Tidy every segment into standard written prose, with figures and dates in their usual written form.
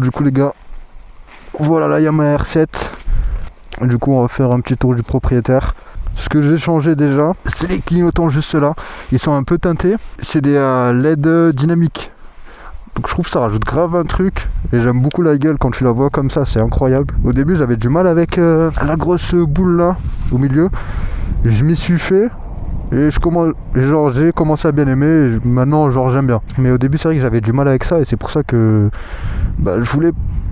Du coup les gars, voilà la Yamaha R7. Du coup on va faire un petit tour du propriétaire. Ce que j'ai changé déjà, c'est les clignotants juste là. Ils sont un peu teintés. C'est des LED dynamiques. Donc je trouve que ça rajoute grave un truc. Et j'aime beaucoup la gueule quand tu la vois comme ça, c'est incroyable. Au début j'avais du mal avec la grosse boule là, au milieu. Et je m'y suis fait. Et j'ai commencé à bien aimer. Et maintenant j'aime bien. Mais au début c'est vrai que j'avais du mal avec ça. Et c'est pour ça que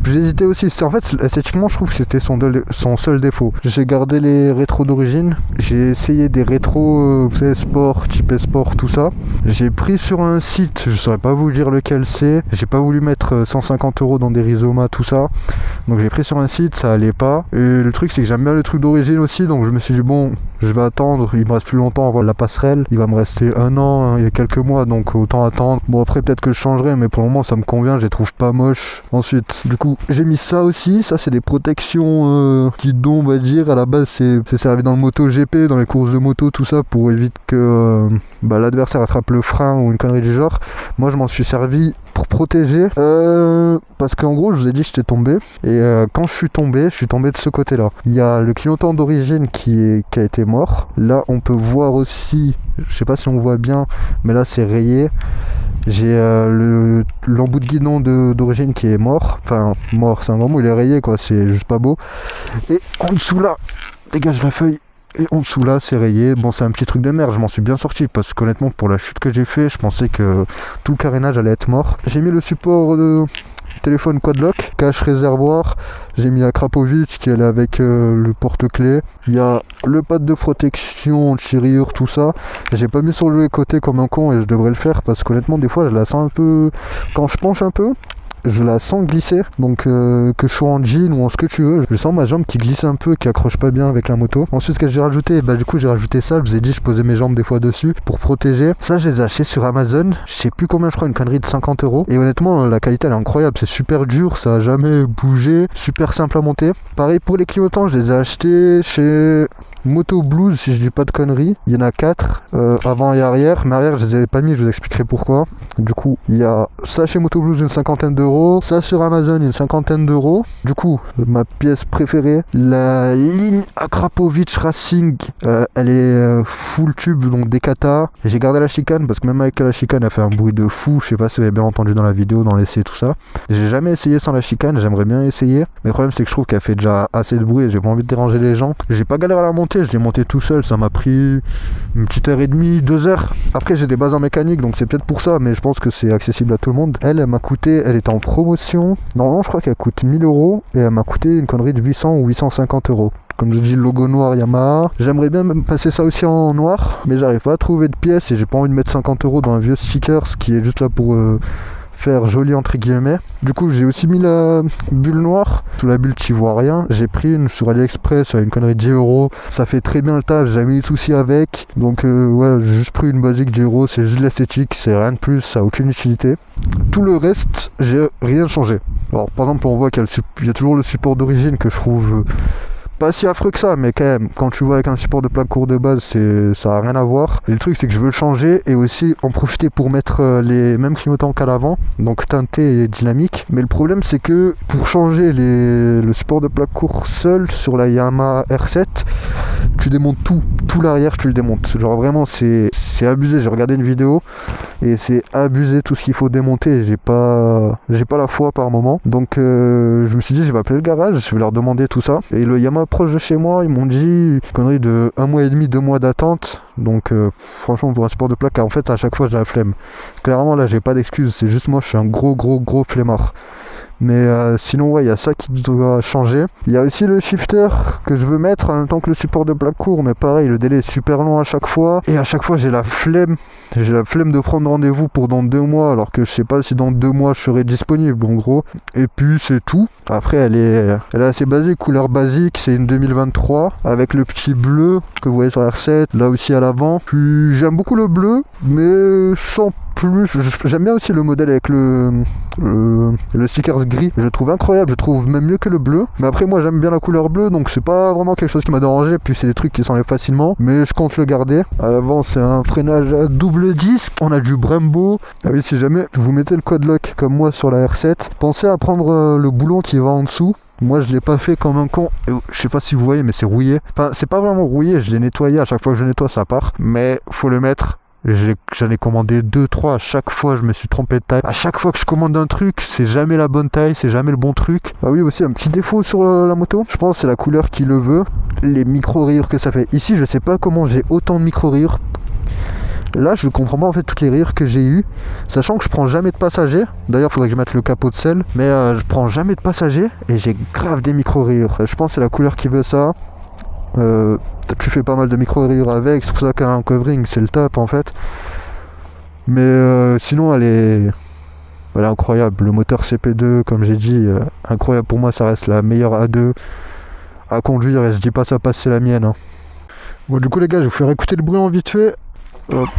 j'hésitais aussi. En fait, esthétiquement, je trouve que c'était son seul défaut. J'ai gardé les rétros d'origine. J'ai essayé des rétros, vous savez, sport, type sport, tout ça. J'ai pris sur un site, je saurais pas vous dire lequel c'est. J'ai pas voulu mettre 150 € dans des rhizomas, tout ça. Donc j'ai pris sur un site, ça allait pas. Et le truc, c'est que j'aime bien le truc d'origine aussi. Donc je me suis dit, bon, je vais attendre. Il me reste plus longtemps avant la passerelle. Il va me rester 1 an et quelques mois. Donc autant attendre. Bon, après, peut-être que je changerai. Mais pour le moment, ça me convient. Je les trouve pas moches. Ensuite, du coup, j'ai mis ça aussi. Ça, c'est des protections guidon, on va dire. À la base, c'est servi dans le MotoGP, dans les courses de moto, tout ça, pour éviter que l'adversaire attrape le frein ou une connerie du genre. Moi, je m'en suis servi pour protéger. Parce qu'en gros, je vous ai dit, j'étais tombé. Et quand je suis tombé de ce côté-là. Il y a le clignotant d'origine qui a été mort. Là, on peut voir aussi, je sais pas si on voit bien, mais là, c'est rayé. J'ai l'embout de guidon d'origine qui est mort. Enfin, mort, c'est un grand mot, il est rayé, quoi. C'est juste pas beau. Et en dessous là, dégage la feuille. Et en dessous là, c'est rayé. Bon, c'est un petit truc de merde, je m'en suis bien sorti. Parce qu'honnêtement, pour la chute que j'ai fait, je pensais que tout le carénage allait être mort. J'ai mis le support de téléphone quadlock, cache réservoir. J'ai mis la Krapovic qui est avec le porte-clés. Il y a le pad de protection, tirure, tout ça. J'ai pas mis sur le côté comme un con et je devrais le faire parce qu'honnêtement, des fois, je la sens un peu. Quand je penche un peu, je la sens glisser, donc que je sois en jean ou en ce que tu veux, je sens ma jambe qui glisse un peu, qui accroche pas bien avec la moto. Ensuite, ce que j'ai rajouté, du coup j'ai rajouté ça, je vous ai dit je posais mes jambes des fois dessus pour protéger. Ça, je les ai achetés sur Amazon, je sais plus combien, je crois une connerie de 50 €. Et honnêtement, la qualité elle est incroyable, c'est super dur, ça a jamais bougé, super simple à monter. Pareil pour les clignotants, je les ai achetés chez Moto Blues, si je dis pas de conneries. Il y en a 4, avant et arrière. Mais arrière, je les avais pas mis, je vous expliquerai pourquoi. Du coup, il y a ça chez Moto Blues, une 50aine d'euros. Ça sur Amazon, une 50aine d'euros. Du coup, ma pièce préférée, la ligne Akrapovic Racing, elle est full tube, donc des kata. J'ai gardé la chicane, parce que même avec la chicane, elle fait un bruit de fou. Je sais pas si vous avez bien entendu dans la vidéo, dans l'essai, tout ça. J'ai jamais essayé sans la chicane, j'aimerais bien essayer. Mais le problème, c'est que je trouve qu'elle fait déjà assez de bruit et j'ai pas envie de déranger les gens. J'ai pas galéré à la monter. Je l'ai monté tout seul, ça m'a pris une petite heure et demie, 2 heures. Après j'ai des bases en mécanique donc c'est peut-être pour ça, mais je pense que c'est accessible à tout le monde. Elle m'a coûté, elle est en promotion. Normalement je crois qu'elle coûte 1000 € et elle m'a coûté une connerie de 800 ou 850 €. Comme je dis, le logo noir Yamaha. J'aimerais bien même passer ça aussi en noir, mais j'arrive pas à trouver de pièces et j'ai pas envie de mettre 50 € dans un vieux sticker, ce qui est juste là pour faire joli entre guillemets. Du coup j'ai aussi mis la bulle noire. Sous la bulle tu vois rien. J'ai pris une sur AliExpress à une connerie de 10 €. Ça fait très bien le taf, j'ai jamais eu de soucis avec. Donc ouais, j'ai juste pris une basique 10 €. C'est juste l'esthétique, c'est rien de plus, ça a aucune utilité. Tout le reste, j'ai rien changé. Alors par exemple on voit qu'il y a toujours le support d'origine que je trouve pas si affreux que ça, mais quand même, quand tu vois avec un support de plaque court de base, ça a rien à voir. Et le truc, c'est que je veux le changer et aussi en profiter pour mettre les mêmes clignotants qu'à l'avant, donc teinté et dynamique. Mais le problème, c'est que pour changer le support de plaque court seul sur la Yamaha R7, tu démontes tout l'arrière, tu le démontes. Genre vraiment, c'est abusé. J'ai regardé une vidéo et c'est abusé tout ce qu'il faut démonter. J'ai pas la foi par moment. Donc je me suis dit, je vais appeler le garage, je vais leur demander tout ça. Et le Yamaha proche de chez moi, ils m'ont dit connerie de 1 mois et demi, 2 mois d'attente. Donc franchement pour un support de plaque, en fait à chaque fois j'ai la flemme. Clairement là j'ai pas d'excuses, c'est juste moi je suis un gros flemmard. Mais sinon ouais, il y a ça qui doit changer. Il y a aussi le shifter que je veux mettre en même temps que le support de plaque court, mais pareil, le délai est super long à chaque fois. Et à chaque fois j'ai la flemme de prendre rendez-vous pour dans 2 mois, alors que je sais pas si dans 2 mois je serai disponible en gros. Et puis c'est tout. Après elle est assez basique, couleur basique, c'est une 2023 avec le petit bleu que vous voyez sur la R7, là aussi à l'avant. Puis j'aime beaucoup le bleu, mais sans plus, j'aime bien aussi le modèle avec le stickers gris, je le trouve incroyable, je le trouve même mieux que le bleu. Mais après moi j'aime bien la couleur bleue, donc c'est pas vraiment quelque chose qui m'a dérangé, puis c'est des trucs qui s'enlèvent facilement, mais je compte le garder. À l'avant c'est un freinage à double disque, on a du Brembo. Ah oui, si jamais vous mettez le quad lock comme moi sur la R7, pensez à prendre le boulon qui va en dessous. Moi je l'ai pas fait comme un con, je sais pas si vous voyez mais c'est rouillé, enfin c'est pas vraiment rouillé, je l'ai nettoyé, à chaque fois que je nettoie ça part, mais faut le mettre. J'en ai commandé 2-3 à chaque fois, je me suis trompé de taille. À chaque fois que je commande un truc, c'est jamais la bonne taille, c'est jamais le bon truc. Ah oui, aussi un petit défaut sur la moto, je pense que c'est la couleur qui le veut, les micro-rayures que ça fait. Ici je sais pas comment j'ai autant de micro-rayures. Là je comprends pas en fait toutes les rayures que j'ai eues, sachant que je prends jamais de passagers. D'ailleurs faudrait que je mette le capot de sel, mais je prends jamais de passagers et j'ai grave des micro-rayures. Je pense que c'est la couleur qui veut ça. Tu fais pas mal de micro-rayures avec, c'est pour ça qu'un covering c'est le top en fait. Mais sinon elle est incroyable. Le moteur CP2 comme j'ai dit, incroyable, pour moi ça reste la meilleure A2 à conduire et je dis pas ça parce que c'est la mienne hein. Bon du coup les gars je vais vous faire écouter le bruit en vite fait. Hop.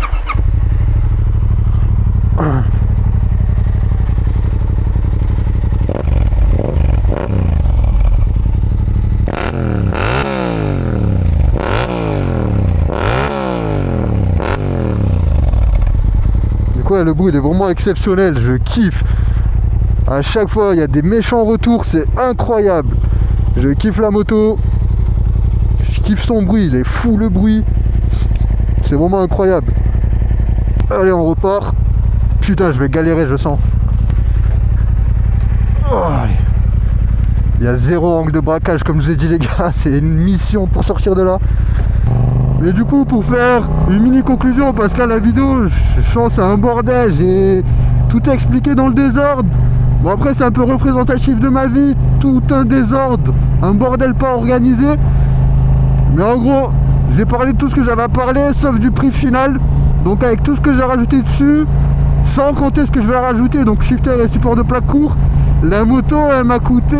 Le bruit il est vraiment exceptionnel, je kiffe. À chaque fois il y a des méchants retours, c'est incroyable. Je kiffe la moto, je kiffe son bruit, il est fou le bruit. C'est vraiment incroyable. Allez on repart. Putain je vais galérer je sens. Oh, allez. Il y a zéro angle de braquage comme je vous ai dit les gars, c'est une mission pour sortir de là. Mais du coup pour faire une mini conclusion, parce que là la vidéo je sens c'est un bordel, j'ai tout expliqué dans le désordre. Bon après c'est un peu représentatif de ma vie, tout un désordre, un bordel pas organisé. Mais en gros j'ai parlé de tout ce que j'avais à parler sauf du prix final. Donc avec tout ce que j'ai rajouté dessus, sans compter ce que je vais rajouter, donc shifter et support de plaque court, la moto elle m'a coûté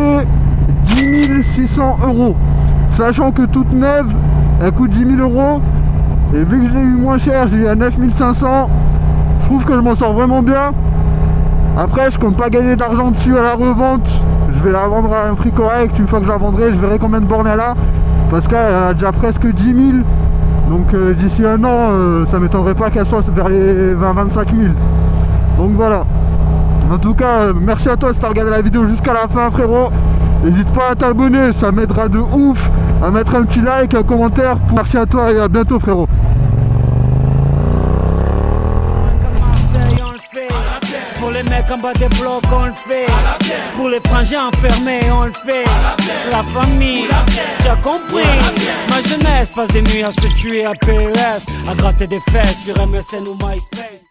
10 600 €. Sachant que toute neuve elle coûte 10 000 €. Et vu que je l'ai eu moins cher, j'ai eu à 9 500. Je trouve que je m'en sors vraiment bien. Après je compte pas gagner d'argent dessus à la revente. Je vais la vendre à un prix correct. Une fois que je la vendrai, je verrai combien de bornes elle a. Parce qu'elle a déjà presque 10 000. Donc d'ici un an, ça m'étonnerait pas qu'elle soit vers les 20-25 000. Donc voilà. En tout cas, merci à toi si t'as regardé la vidéo jusqu'à la fin frérot. N'hésite pas à t'abonner, ça m'aidera de ouf. À mettre un petit like, un commentaire. Merci à toi et à bientôt frérot. Pour les mecs en bas des blocs on le fait. Pour les frangins enfermés on le fait. La famille, tu as compris. Ma jeunesse passe des nuits à se tuer à PES, à gratter des fesses sur MSN ou MySpace.